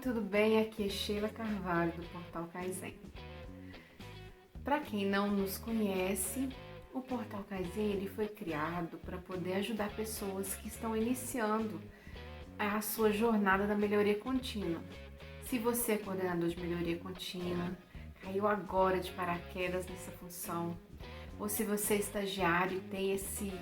tudo bem? Aqui é Sheila Carvalho do Portal Kaizen. Para quem não nos conhece, o Portal Kaizen ele foi criado para poder ajudar pessoas que estão iniciando a sua jornada da melhoria contínua. Se você é coordenador de melhoria contínua, caiu agora de paraquedas nessa função, ou se você é estagiário e tem esse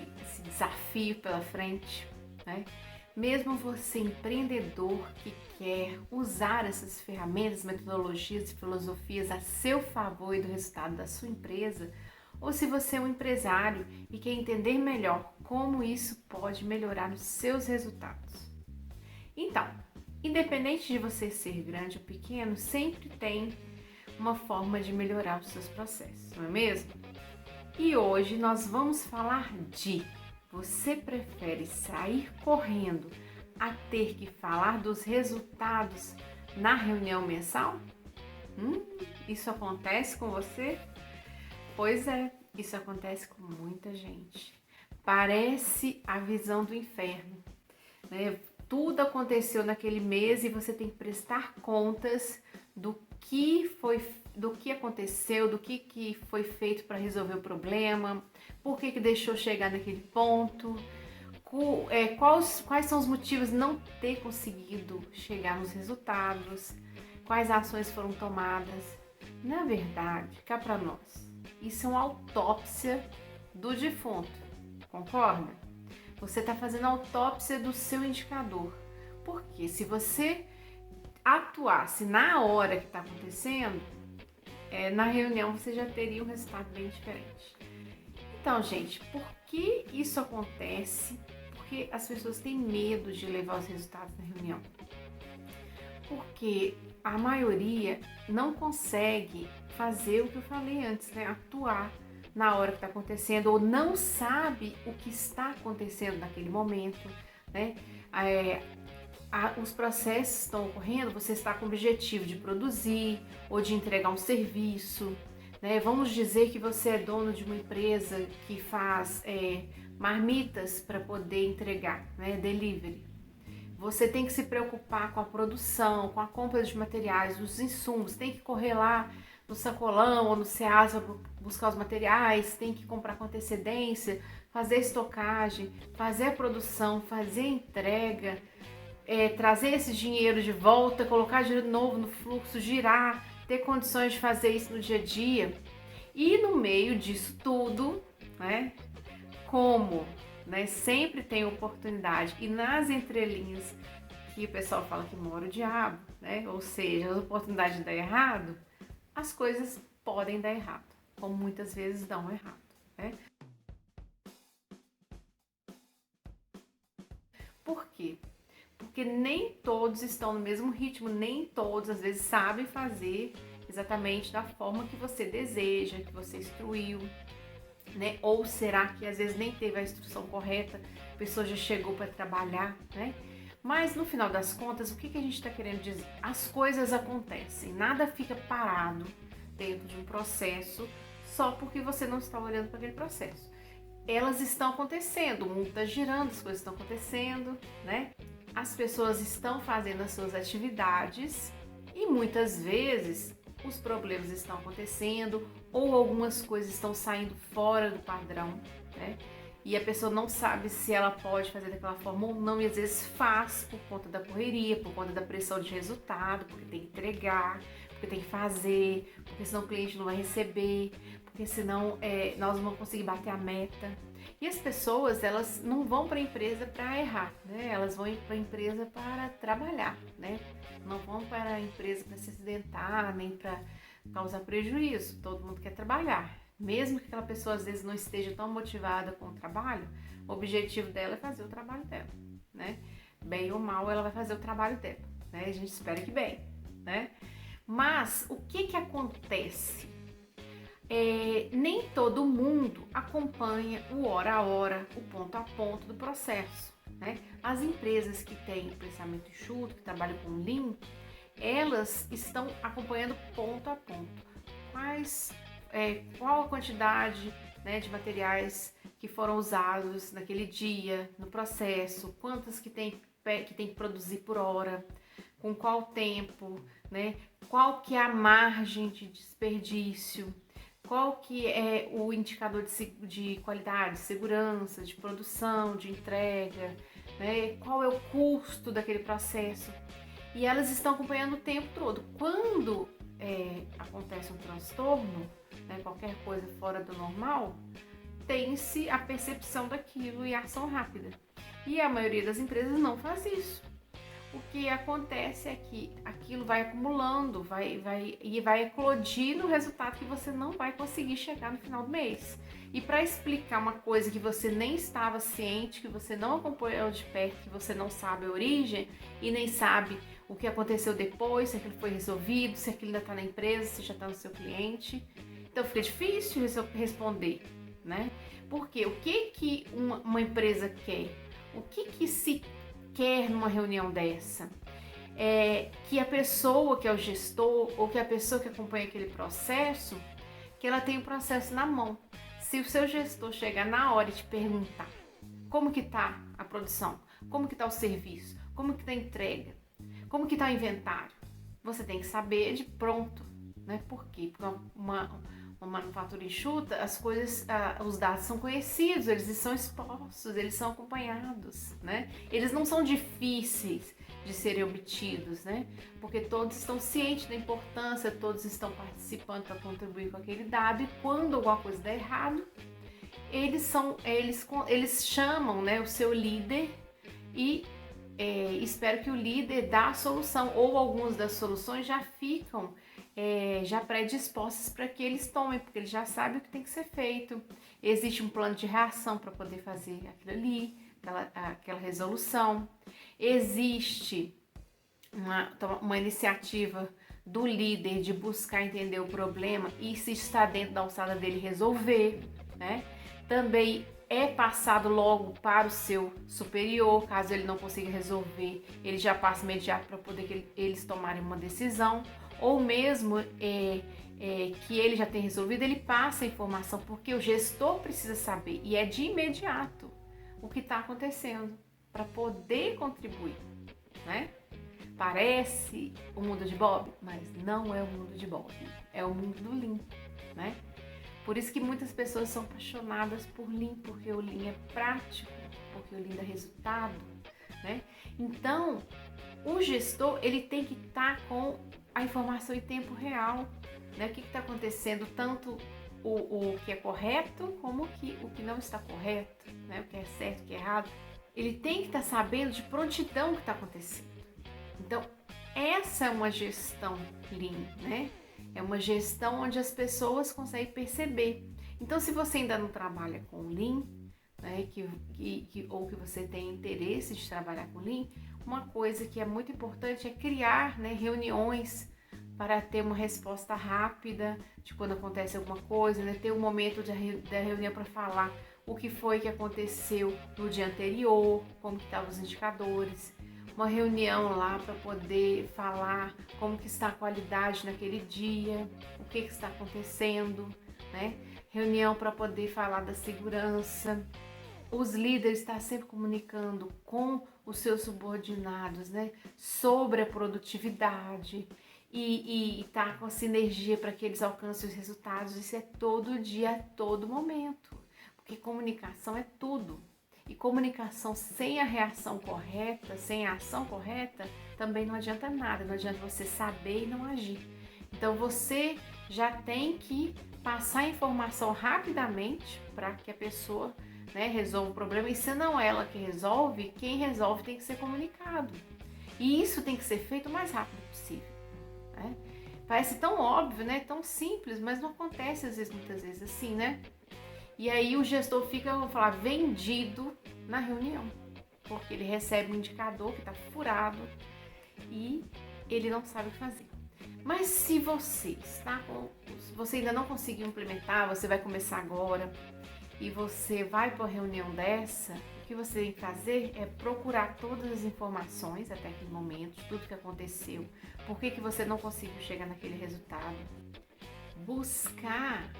desafio pela frente, né? Mesmo você empreendedor que quer usar essas ferramentas, metodologias e filosofias a seu favor e do resultado da sua empresa, ou se você é um empresário e quer entender melhor como isso pode melhorar os seus resultados. Então, independente de você ser grande ou pequeno, sempre tem uma forma de melhorar os seus processos, não é mesmo? E hoje nós vamos falar de: você prefere sair correndo a ter que falar dos resultados na reunião mensal? Isso acontece com você? Pois é, isso acontece com muita gente. Parece a visão do inferno, né? Tudo aconteceu naquele mês e você tem que prestar contas do que aconteceu, do que foi feito para resolver o problema, por que deixou chegar naquele ponto, quais são os motivos de não ter conseguido chegar nos resultados, quais ações foram tomadas. Na verdade, cá para nós, isso é uma autópsia do defunto, concorda? Você está fazendo autópsia do seu indicador, porque se você atuasse na hora que está acontecendo, na reunião você já teria um resultado bem diferente. Então, gente, por que isso acontece? Porque as pessoas têm medo de levar os resultados na reunião. Porque a maioria não consegue fazer o que eu falei antes, né? Atuar na hora que está acontecendo, ou não sabe o que está acontecendo naquele momento, né? Os processos estão ocorrendo, você está com o objetivo de produzir ou de entregar um serviço, né? Vamos dizer que você é dono de uma empresa que faz marmitas para poder entregar, né? Delivery. Você tem que se preocupar com a produção, com a compra de materiais, dos insumos, tem que correr lá no sacolão ou no Ceasa para buscar os materiais, tem que comprar com antecedência, fazer estocagem, fazer a produção, fazer a entrega, trazer esse dinheiro de volta, colocar dinheiro novo no fluxo, girar, ter condições de fazer isso no dia a dia. E no meio disso tudo, né, sempre tem oportunidade, e nas entrelinhas que o pessoal fala que mora o diabo, né, ou seja, as oportunidades de dar errado, as coisas podem dar errado, como muitas vezes dão errado, né? Por quê? Porque nem todos estão no mesmo ritmo, nem todos às vezes sabem fazer exatamente da forma que você deseja, que você instruiu, né? Ou será que às vezes nem teve a instrução correta, a pessoa já chegou para trabalhar, né? Mas no final das contas, o que a gente está querendo dizer? As coisas acontecem, nada fica parado dentro de um processo só porque você não está olhando para aquele processo. Elas estão acontecendo, o mundo está girando, as coisas estão acontecendo, né? As pessoas estão fazendo as suas atividades e muitas vezes os problemas estão acontecendo ou algumas coisas estão saindo fora do padrão, né? E a pessoa não sabe se ela pode fazer daquela forma ou não, e às vezes faz por conta da correria, por conta da pressão de resultado, porque tem que entregar, porque tem que fazer, porque senão o cliente não vai receber, porque senão nós não vamos conseguir bater a meta. E as pessoas, elas não vão para a empresa para errar, né? Elas vão para a empresa para trabalhar, né? Não vão para a empresa para se acidentar, nem para causar prejuízo. Todo mundo quer trabalhar. Mesmo que aquela pessoa às vezes não esteja tão motivada com o trabalho, o objetivo dela é fazer o trabalho dela, né? Bem ou mal, ela vai fazer o trabalho dela, né? A gente espera que bem, né? Mas o que acontece? Nem todo mundo acompanha o hora a hora, o ponto a ponto do processo, né? As empresas que têm pensamento enxuto, que trabalham com Lean, elas estão acompanhando ponto a ponto. Qual a quantidade, né, de materiais que foram usados naquele dia, no processo, quantas que tem que produzir por hora, com qual tempo, né? Qual que é a margem de desperdício, qual que é o indicador de qualidade, segurança, de produção, de entrega, né? Qual é o custo daquele processo. E elas estão acompanhando o tempo todo. Quando acontece um transtorno, né, qualquer coisa fora do normal, tem-se a percepção daquilo e a ação rápida. E a maioria das empresas não faz isso. O que acontece é que aquilo vai acumulando, vai eclodir no resultado que você não vai conseguir chegar no final do mês. E para explicar uma coisa que você nem estava ciente, que você não acompanhou de perto, que você não sabe a origem e nem sabe o que aconteceu depois, se aquilo foi resolvido, se aquilo ainda está na empresa, se já está no seu cliente. Então fica difícil responder, né? Porque o que uma empresa quer? O que se quer numa reunião dessa? Que a pessoa que é o gestor ou que a pessoa que acompanha aquele processo, que ela tem o processo na mão. Se o seu gestor chegar na hora e te perguntar como que tá a produção, como que tá o serviço, como que tá a entrega, como que tá o inventário, você tem que saber de pronto, né? Por quê? Porque uma manufatura enxuta, as coisas, os dados são conhecidos, eles são expostos, eles são acompanhados, né? Eles não são difíceis de serem obtidos, né? Porque todos estão cientes da importância, todos estão participando para contribuir com aquele dado, e quando alguma coisa dá errado, eles chamam, né, o seu líder e espero que o líder dê a solução, ou algumas das soluções já ficam já predispostas para que eles tomem, porque eles já sabem o que tem que ser feito. Existe um plano de reação para poder fazer aquilo ali, aquela resolução. Existe uma iniciativa do líder de buscar entender o problema e, se está dentro da alçada dele, resolver, né? Também é passado logo para o seu superior, caso ele não consiga resolver, ele já passa imediato para poder eles tomarem uma decisão, ou mesmo que ele já tem resolvido, ele passa a informação, porque o gestor precisa saber, e é de imediato, o que está acontecendo, para poder contribuir, né? Parece o mundo de Bob, mas não é o mundo de Bob, é o mundo do Lean, né? Por isso que muitas pessoas são apaixonadas por Lean, porque o Lean é prático, porque o Lean dá resultado, né? Então, o gestor, ele tem que estar com a informação em tempo real, né? O que está acontecendo, tanto o que é correto, como o que não está correto, né? O que é certo, o que é errado. Ele tem que estar sabendo de prontidão o que está acontecendo. Então, essa é uma gestão Lean, né? É uma gestão onde as pessoas conseguem perceber. Então, se você ainda não trabalha com Lean, né, ou que você tem interesse de trabalhar com Lean, uma coisa que é muito importante é criar, né, reuniões para ter uma resposta rápida de quando acontece alguma coisa, né, ter um momento da reunião para falar o que foi que aconteceu no dia anterior, como que estavam os indicadores. Uma reunião lá para poder falar como que está a qualidade naquele dia, o que está acontecendo, né? Reunião para poder falar da segurança. Os líderes estão sempre comunicando com os seus subordinados, né? Sobre a produtividade e tá com a sinergia para que eles alcancem os resultados. Isso é todo dia, a todo momento, porque comunicação é tudo. E comunicação sem a reação correta, sem a ação correta, também não adianta nada. Não adianta você saber e não agir. Então você já tem que passar a informação rapidamente para que a pessoa, né, resolva o problema. E se não é ela que resolve, quem resolve tem que ser comunicado. E isso tem que ser feito o mais rápido possível, né? Parece tão óbvio, né? Tão simples, mas não acontece muitas vezes assim, né? E aí o gestor fica, vamos falar, vendido na reunião, porque ele recebe um indicador que está furado e ele não sabe o que fazer. Mas se você você ainda não conseguiu implementar, você vai começar agora e você vai para uma reunião dessa, o que você tem que fazer é procurar todas as informações até aquele momento, tudo que aconteceu, por que você não conseguiu chegar naquele resultado. buscar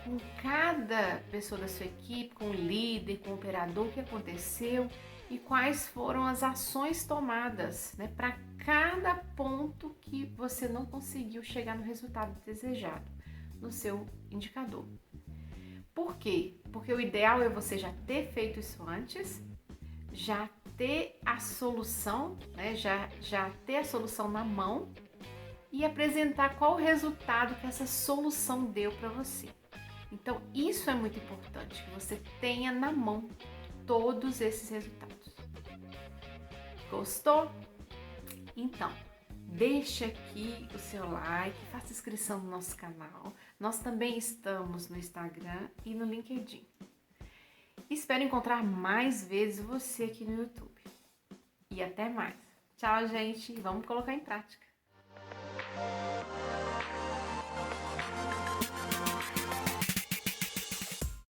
com cada pessoa da sua equipe, com o líder, com o operador, o que aconteceu e quais foram as ações tomadas, né, para cada ponto que você não conseguiu chegar no resultado desejado no seu indicador. Por quê? Porque o ideal é você já ter feito isso antes, já ter a solução, né, já ter a solução na mão e apresentar qual o resultado que essa solução deu para você. Então, isso é muito importante, que você tenha na mão todos esses resultados. Gostou? Então, deixa aqui o seu like, faça inscrição no nosso canal. Nós também estamos no Instagram e no LinkedIn. Espero encontrar mais vezes você aqui no YouTube. E até mais. Tchau, gente. Vamos colocar em prática.